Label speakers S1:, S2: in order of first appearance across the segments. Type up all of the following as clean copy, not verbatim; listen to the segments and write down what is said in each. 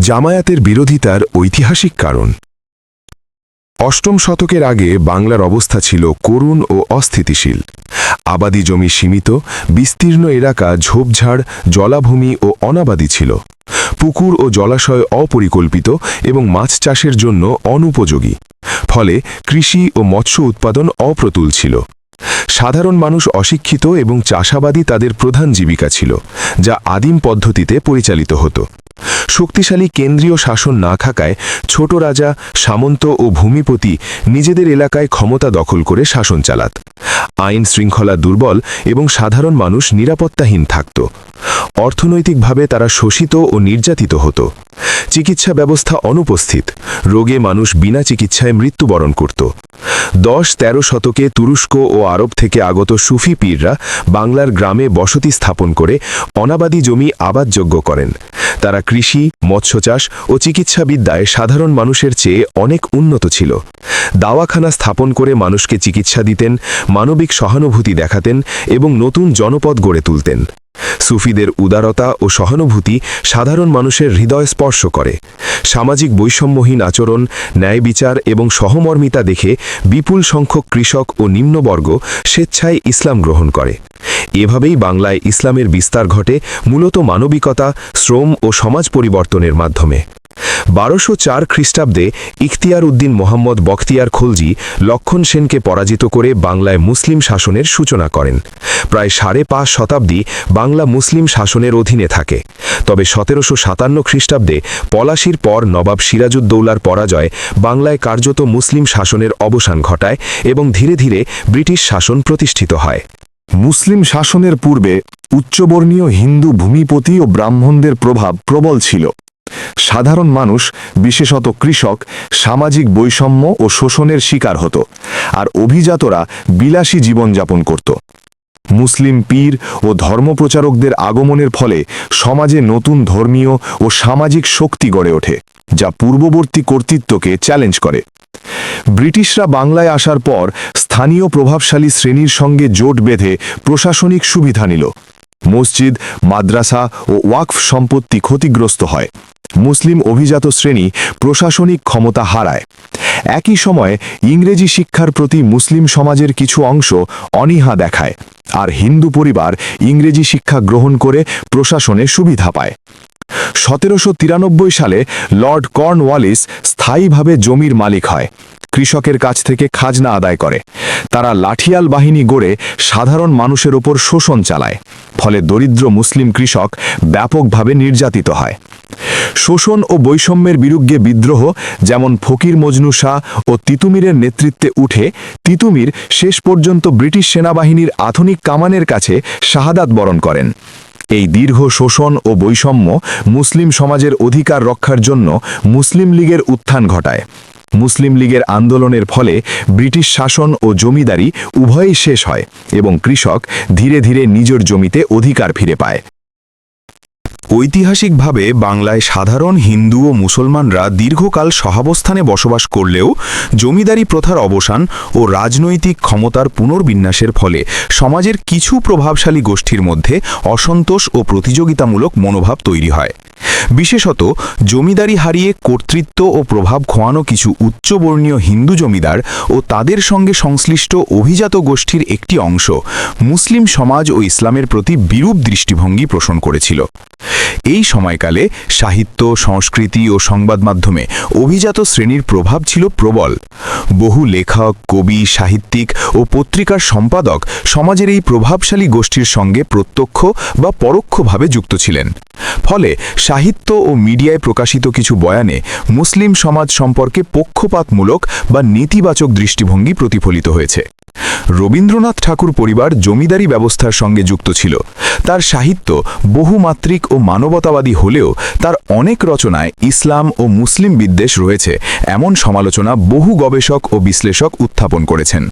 S1: জামায়াতের বিরোধিতার ঐতিহাসিক কারণ। অষ্টম শতকের আগে বাংলার অবস্থা ছিল করুণ ও অস্থিতিশীল। আবাদি জমি সীমিত, বিস্তীর্ণ এলাকা ঝোপঝাড়, জলাভূমি ও অনাবাদি ছিল। পুকুর ও জলাশয় অপরিকল্পিত এবং মাছ চাষের জন্য অনুপযোগী। ফলে কৃষি ও মৎস্য উৎপাদন অপ্রতুল ছিল। সাধারণ মানুষ অশিক্ষিত এবং চাষাবাদই তাদের প্রধান জীবিকা ছিল, যা আদিম পদ্ধতিতে পরিচালিত হতো। শক্তিশালী কেন্দ্রীয় শাসন না থাকায় ছোট রাজা, সামন্ত ও ভূমিপতি নিজেদের এলাকায় ক্ষমতা দখল করে শাসন চালাত। আইন শৃঙ্খলা দুর্বল এবং সাধারণ মানুষ নিরাপত্তাহীন থাকত। অর্থনৈতিকভাবে তারা শোষিত ও নির্যাতিত হতো। চিকিৎসা ব্যবস্থা অনুপস্থিত, রোগে মানুষ বিনা চিকিৎসায় মৃত্যুবরণ করত। 10-13 শতকে তুরস্ক ও আরব থেকে আগত সুফি পীররা বাংলার গ্রামে বসতি স্থাপন করে অনাবাদি জমি আবাদযোগ্য করেন। তারা কৃষি, মৎস্যচাষ ও চিকিৎসাবিদ্যায় সাধারণ মানুষের চেয়ে অনেক উন্নত ছিল। দাওয়াখানা স্থাপন করে মানুষকে চিকিৎসা দিতেন, মানবিক সহানুভূতি দেখাতেন এবং নতুন জনপদ গড়ে তুলতেন। সুফিদের উদারতা ও সহানুভূতি সাধারণ মানুষের হৃদয় স্পর্শ করে। সামাজিক বৈষম্যহীন আচরণ, ন্যায় বিচার এবং সহমর্মিতা দেখে বিপুল সংখ্যক কৃষক ও নিম্নবর্গ স্বেচ্ছায় ইসলাম গ্রহণ করে। এভাবেই বাংলায় ইসলামের বিস্তার ঘটে, মূলত মানবিকতা, শ্রম ও সমাজ পরিবর্তনের মাধ্যমে। 1204 খ্রিস্টাব্দে ইখতিয়ার উদ্দিন মোহাম্মদ বখতিয়ার খলজি লক্ষণ সেনকে পরাজিত করে বাংলায় মুসলিম শাসনের সূচনা করেন। প্রায় 5.5 শতাব্দী বাংলা মুসলিম শাসনের অধীনে থাকে। তবে 1757 খ্রিস্টাব্দে পলাশির পর নবাব সিরাজউদ্দৌলার পরাজয় বাংলায় কার্যত মুসলিম শাসনের অবসান ঘটায় এবং ধীরে ধীরে ব্রিটিশ শাসন প্রতিষ্ঠিত হয়।
S2: মুসলিম শাসনের পূর্বে উচ্চবর্ণীয় হিন্দু ভূমিপতি ও ব্রাহ্মণদের প্রভাব প্রবল ছিল। সাধারণ মানুষ, বিশেষত কৃষক, সামাজিক বৈষম্য ও শোষণের শিকার হতো, আর অভিজাতরা বিলাসী জীবনযাপন করত। মুসলিম পীর ও ধর্মপ্রচারকদের আগমনের ফলে সমাজে নতুন ধর্মীয় ও সামাজিক শক্তি গড়ে ওঠে, যা পূর্ববর্তী কর্তৃত্বকে চ্যালেঞ্জ করে। ব্রিটিশরা বাংলায় আসার পর স্থানীয় প্রভাবশালী শ্রেণীর সঙ্গে জোট বেঁধে প্রশাসনিক সুবিধা নিল। মসজিদ, মাদ্রাসা ও ওয়াকফ সম্পত্তি ক্ষতিগ্রস্ত হয়। মুসলিম অভিজাত শ্রেণী প্রশাসনিক ক্ষমতা হারায়। একই সময়ে ইংরেজি শিক্ষার প্রতি মুসলিম সমাজের কিছু অংশ অনীহা দেখায়, আর হিন্দু পরিবার ইংরেজি শিক্ষা গ্রহণ করে প্রশাসনে সুবিধা পায়। 1793 সালে লর্ড কর্নওয়ালিস স্থায়ীভাবে জমির মালিক হয়। কৃষকের কাছ থেকে খাজনা আদায় করে। তারা লাঠিয়াল বাহিনী গড়ে সাধারণ মানুষের ওপর শোষণ চালায়। ফলে দরিদ্র মুসলিম কৃষক ব্যাপকভাবে নির্যাতিত হয়। শোষণ ও বৈষম্যের বিরুদ্ধে বিদ্রোহ, যেমন ফকির মজনু শাহ ও তিতুমিরের নেতৃত্বে উঠে তিতুমির শেষ পর্যন্ত ব্রিটিশ সেনাবাহিনীর আধুনিক কামানের কাছে শাহাদাত বরণ করেন। এই দীর্ঘ শোষণ ও বৈষম্য মুসলিম সমাজের অধিকার রক্ষার জন্য মুসলিম লীগের উত্থান ঘটায়। মুসলিম লীগের আন্দোলনের ফলে ব্রিটিশ শাসন ও জমিদারি উভয়ই শেষ হয় এবং কৃষক ধীরে ধীরে নিজের জমিতে অধিকার ফিরে পায়।
S3: ঐতিহাসিকভাবে বাংলায় সাধারণ হিন্দু ও মুসলমানরা দীর্ঘকাল সহাবস্থানে বসবাস করলেও জমিদারি প্রথার অবসান ও রাজনৈতিক ক্ষমতার পুনর্বিন্যাসের ফলে সমাজের কিছু প্রভাবশালী গোষ্ঠীর মধ্যে অসন্তোষ ও প্রতিযোগিতামূলক মনোভাব তৈরি হয়। বিশেষত জমিদারি হারিয়ে কর্তৃত্ব ও প্রভাব খোয়ানো কিছু উচ্চবর্ণীয় হিন্দু জমিদার ও তাদের সঙ্গে সংশ্লিষ্ট অভিজাত গোষ্ঠীর একটি অংশ মুসলিম সমাজ ও ইসলামের প্রতি বিরূপ দৃষ্টিভঙ্গি পোষণ করেছিল। এই সময়কালে সাহিত্য, সংস্কৃতি ও সংবাদ মাধ্যমে অভিজাত শ্রেণীর প্রভাব ছিল প্রবল। বহু লেখক, কবি, সাহিত্যিক ও পত্রিকার সম্পাদক সমাজের এই প্রভাবশালী গোষ্ঠীর সঙ্গে প্রত্যক্ষ বা পরোক্ষভাবে যুক্ত ছিলেন। ফলে সাহিত্য ও মিডিয়ায় প্রকাশিত কিছু বয়ানে মুসলিম সমাজ সম্পর্কে পক্ষপাতমূলক বা নেতিবাচক দৃষ্টিভঙ্গি প্রতিফলিত হয়েছে। রবীন্দ্রনাথ ঠাকুর পরিবার জমিদারি ব্যবস্থার সঙ্গে যুক্ত ছিল। তার সাহিত্য বহুমাত্রিক ও মানবতাবাদী হলেও তার অনেক রচনায় ইসলাম ও মুসলিম বিদ্বেষ রয়েছে এমন সমালোচনা বহু গবেষক ও বিশ্লেষক উত্থাপন করেছেন।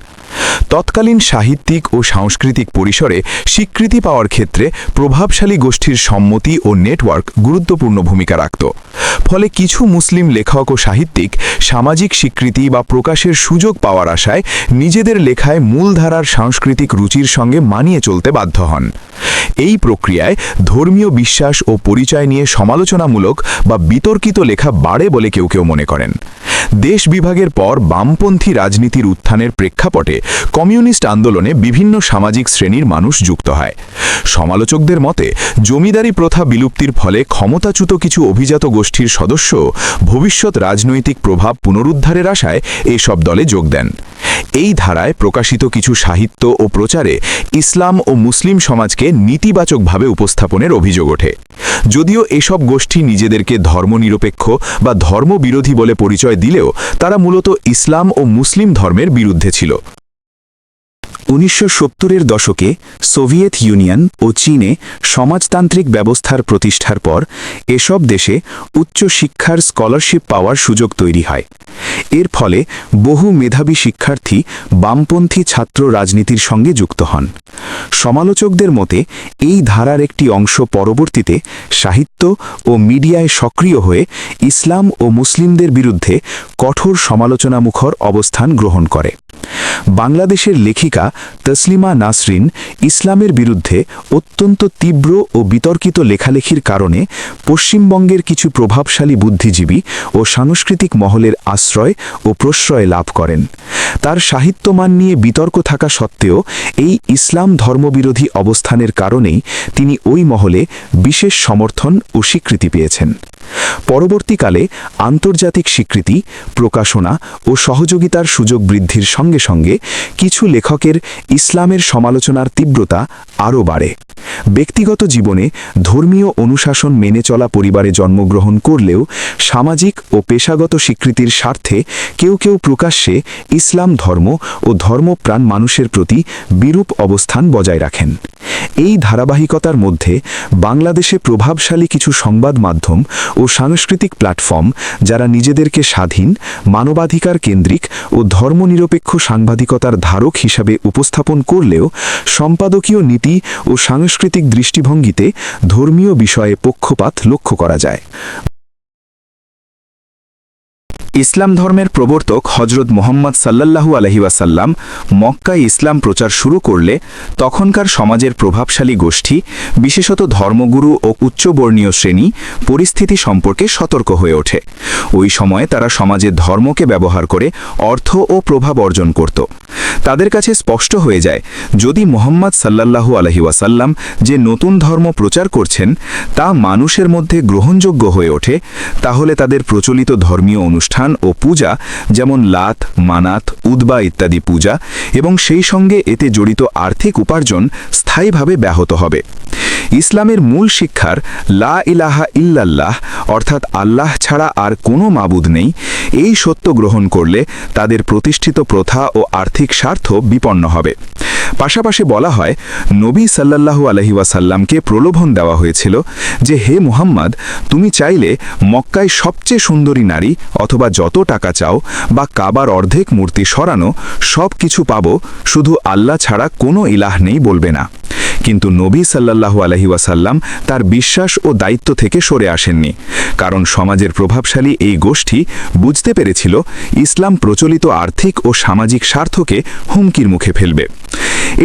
S3: তৎকালীন সাহিত্যিক ও সাংস্কৃতিক পরিসরে স্বীকৃতি পাওয়ার ক্ষেত্রে প্রভাবশালী গোষ্ঠীর সম্মতি ও নেটওয়ার্ক গুরুত্বপূর্ণ ভূমিকা রাখত। ফলে কিছু মুসলিম লেখক ও সাহিত্যিক সামাজিক স্বীকৃতি বা প্রকাশের সুযোগ পাওয়ার আশায় নিজেদের লেখায় মূলধারার সাংস্কৃতিক রুচির সঙ্গে মানিয়ে চলতে বাধ্য হন। এই প্রক্রিয়ায় ধর্মীয় বিশ্বাস ও পরিচয় নিয়ে সমালোচনামূলক বা বিতর্কিত লেখা বাড়ে বলে কেউ কেউ মনে করেন। দেশ বিভাগের পর বামপন্থী রাজনীতির উত্থানের প্রেক্ষাপটে কমিউনিস্ট আন্দোলনে বিভিন্ন সামাজিক শ্রেণীর মানুষ যুক্ত হয়। সমালোচকদের মতে জমিদারি প্রথা বিলুপ্তির ফলে ক্ষমতাচ্যুত কিছু অভিজাত গোষ্ঠীর সদস্য ভবিষ্যৎ রাজনৈতিক প্রভাব পুনরুদ্ধারের আশায় এসব দলে যোগ দেন। এই ধারায় প্রকাশিত কিছু সাহিত্য ও প্রচারে ইসলাম ও মুসলিম সমাজকে নীতিবাচকভাবে উপস্থাপনের অভিযোগ ওঠে। যদিও এসব গোষ্ঠী নিজেদেরকে ধর্মনিরপেক্ষ বা ধর্মবিরোধী বলে পরিচয় দিলেও তারা মূলত ইসলাম ও মুসলিম ধর্মের বিরুদ্ধে ছিল।
S4: 1970-এর দশকে সোভিয়েত ইউনিয়ন ও চীনে সমাজতান্ত্রিক ব্যবস্থার প্রতিষ্ঠার পর এসব দেশে উচ্চ শিক্ষার স্কলারশিপ পাওয়ার সুযোগ তৈরি হয়। এর ফলে বহু মেধাবী শিক্ষার্থী বামপন্থী ছাত্র রাজনীতির সঙ্গে যুক্ত হন। সমালোচকদের মতে এই ধারার একটি অংশ পরবর্তীতে সাহিত্য ও মিডিয়ায় সক্রিয় হয়ে ইসলাম ও মুসলিমদের বিরুদ্ধে কঠোর সমালোচনামুখর অবস্থান গ্রহণ করে। বাংলাদেশের লেখিকা তসলিমা নাসরিন ইসলামের বিরুদ্ধে অত্যন্ত তীব্র ও বিতর্কিত লেখালেখির কারণে পশ্চিমবঙ্গের কিছু প্রভাবশালী বুদ্ধিজীবী ও সাংস্কৃতিক মহলের আশ্রয় ও প্রশ্রয় লাভ করেন। তার সাহিত্যমান নিয়ে বিতর্ক থাকা সত্ত্বেও এই ইসলাম ধর্মবিরোধী অবস্থানের কারণেই তিনি ওই মহলে বিশেষ সমর্থন ও স্বীকৃতি পেয়েছেন। পরবর্তীকালে আন্তর্জাতিক স্বীকৃতি, প্রকাশনা ও সহযোগিতার সুযোগ বৃদ্ধির সঙ্গে সঙ্গে কিছু লেখকের ইসলামের সমালোচনার তীব্রতা আরও বাড়ে। ব্যক্তিগত জীবনে ধর্মীয় অনুশাসন মেনে চলা পরিবারে জন্মগ্রহণ করলেও সামাজিক ও পেশাগত স্বীকৃতির স্বার্থে কেউ কেউ প্রকাশ্যে ইসলাম ধর্ম ও ধর্মপ্রাণ মানুষের প্রতি বিরূপ অবস্থান বজায় রাখেন। এই ধারাবাহিকতার মধ্যে বাংলাদেশে প্রভাবশালী কিছু সংবাদ মাধ্যম ও সাংস্কৃতিক প্ল্যাটফর্ম যারা নিজেদেরকে স্বাধীন, মানবাধিকার কেন্দ্রিক ও ধর্মনিরপেক্ষ সাংবাদিকতার ধারক হিসাবে উপস্থাপন করলেও সম্পাদকীয় নীতি ও সাংস্কৃতিক দৃষ্টিভঙ্গিতে ধর্মীয় বিষয়ে পক্ষপাত লক্ষ্য করা যায়।
S3: ইসলাম ধর্মের প্রবর্তক হজরত মুহাম্মদ সাল্লাল্লাহু আলাইহি ওয়াসাল্লাম মক্কায় ইসলাম প্রচার শুরু করলে তখনকার সমাজের প্রভাবশালী গোষ্ঠী, বিশেষত ধর্মগুরু ও উচ্চবর্ণীয় শ্রেণী পরিস্থিতি সম্পর্কে সতর্ক হয়ে ওঠে। ওই সময়ে তারা সমাজের ধর্মকে ব্যবহার করে অর্থ ও প্রভাব অর্জন করত। তাদের কাছে স্পষ্ট হয়ে যায়, যদি মুহাম্মদ সাল্লাল্লাহু আলাইহি ওয়াসাল্লাম যে নতুন ধর্ম প্রচার করছেন তা মানুষের মধ্যে গ্রহণযোগ্য হয়ে ওঠে, তাহলে তাদের প্রচলিত ধর্মীয় অনুষ্ঠান ও পূজা যেমন লাত, মানাত, উদ্বা ইত্যাদি পূজা এবং সেই সঙ্গে এতে জড়িত আর্থিক উপার্জন স্থায়ীভাবে ব্যাহত হবে। ইসলামের মূল শিক্ষার লা ইলাহা ইল্লাল্লাহ অর্থাৎ আল্লাহ ছাড়া আর কোনো মাবুদ নেই, এই সত্য গ্রহণ করলে তাদের প্রতিষ্ঠিত প্রথা ও আর্থিক স্বার্থ বিপন্ন হবে। পাশাপাশি বলা হয়, নবী সাল্লাল্লাহু আলাইহি ওয়াসাল্লামকে প্রলোভন দেওয়া হয়েছিল যে, হে মুহাম্মদ, তুমি চাইলে মক্কায় সবচেয়ে সুন্দরী নারী অথবা যত টাকা চাও বা কাবার অর্ধেক মূর্তি সরানো সব কিছু পাবো, শুধু আল্লাহ ছাড়া কোনো ইলাহ নেই বলবে না। কিন্তু নবী সাল্লাল্লাহু আলাইহি ওয়াসাল্লাম তার বিশ্বাস ও দায়িত্ব থেকে সরে আসেননি, কারণ সমাজের প্রভাবশালী এই গোষ্ঠী বুঝতে পেরেছিল ইসলাম প্রচলিত আর্থিক ও সামাজিক স্বার্থকে হুমকির মুখে ফেলবে।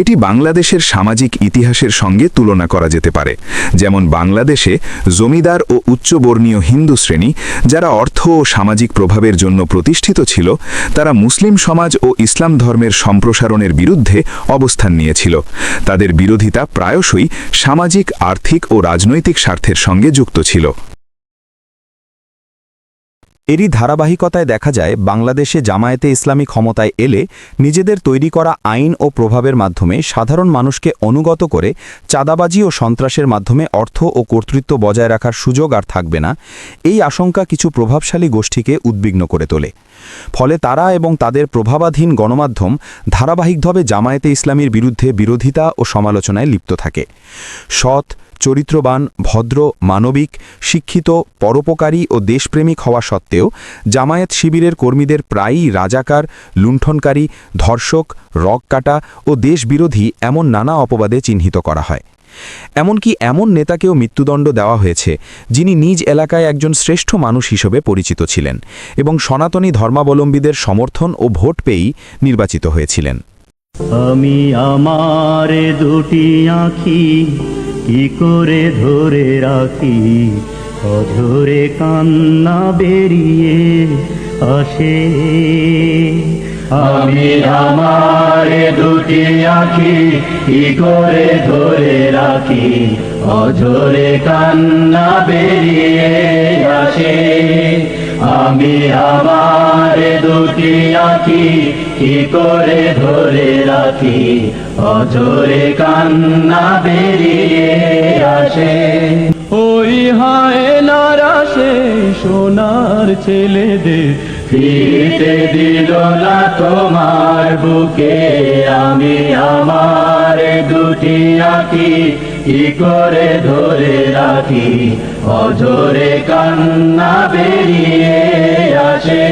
S3: এটি বাংলাদেশের সামাজিক ইতিহাসের সঙ্গে তুলনা করা যেতে পারে। যেমন বাংলাদেশে জমিদার ও উচ্চবর্ণীয় হিন্দু শ্রেণী যারা অর্থ ও সামাজিক প্রভাবের জন্য প্রতিষ্ঠিত ছিল, তারা মুসলিম সমাজ ও ইসলাম ধর্মের সম্প্রসারণের বিরুদ্ধে অবস্থান নিয়েছিল। তাদের বিরোধিতা প্রায়শই সামাজিক, আর্থিক ও রাজনৈতিক স্বার্থের সঙ্গে যুক্ত ছিল।
S4: এরই ধারাবাহিকতায় দেখা যায় বাংলাদেশে জামায়াতে ইসলামী ক্ষমতায় এলে নিজেদের তৈরি করা আইন ও প্রভাবের মাধ্যমে সাধারণ মানুষকে অনুগত করে চাঁদাবাজি ও সন্ত্রাসের মাধ্যমে অর্থ ও কর্তৃত্ব বজায় রাখার সুযোগ আর থাকবে না, এই আশঙ্কা কিছু প্রভাবশালী গোষ্ঠীকে উদ্বিগ্ন করে তোলে। ফলে তারা এবং তাদের প্রভাবাধীন গণমাধ্যম ধারাবাহিকভাবে জামায়াতে ইসলামীর বিরুদ্ধে বিরোধিতা ও সমালোচনায় লিপ্ত থাকে। সৎ, চরিত্রবান, ভদ্র, মানবিক, শিক্ষিত, পরোপকারী ও দেশপ্রেমিক হওয়া সত্ত্বেও জামায়াত শিবিরের কর্মীদের প্রায়ই রাজাকার, লুণ্ঠনকারী, ধর্ষক, রগ কাটা ও দেশবিরোধী এমন নানা অপবাদে চিহ্নিত করা হয়।
S3: এমনকি এমন নেতাকেও মৃত্যুদণ্ড দেওয়া হয়েছে যিনি নিজ এলাকায় একজন শ্রেষ্ঠ মানুষ হিসেবে পরিচিত ছিলেন এবং সনাতনী ধর্মাবলম্বীদের সমর্থন ও ভোট পেয়েই নির্বাচিত হয়েছিলেন।
S5: আমি আমার দুটি আঁখি কি করে ধরে রাখি, অঝরে কান্না বেরিয়ে আসে। আমি আমার দুটি আঁখি কি করে ধরে রাখি, অঝরে কান্না বেরিয়ে আসে। আমি আমার দুটি আঁখি কি করে ধরে রাখি, অঝরে কান্না বেরিয়ে আসে। ওই হায়নার আসে সোনার ছেলেদের ফিরতে দিল না তোমার বুকে। আমি আমার দুটি আঁখি কি করে ধরে রাখি, অঝরে কান্না বেরিয়ে আসে।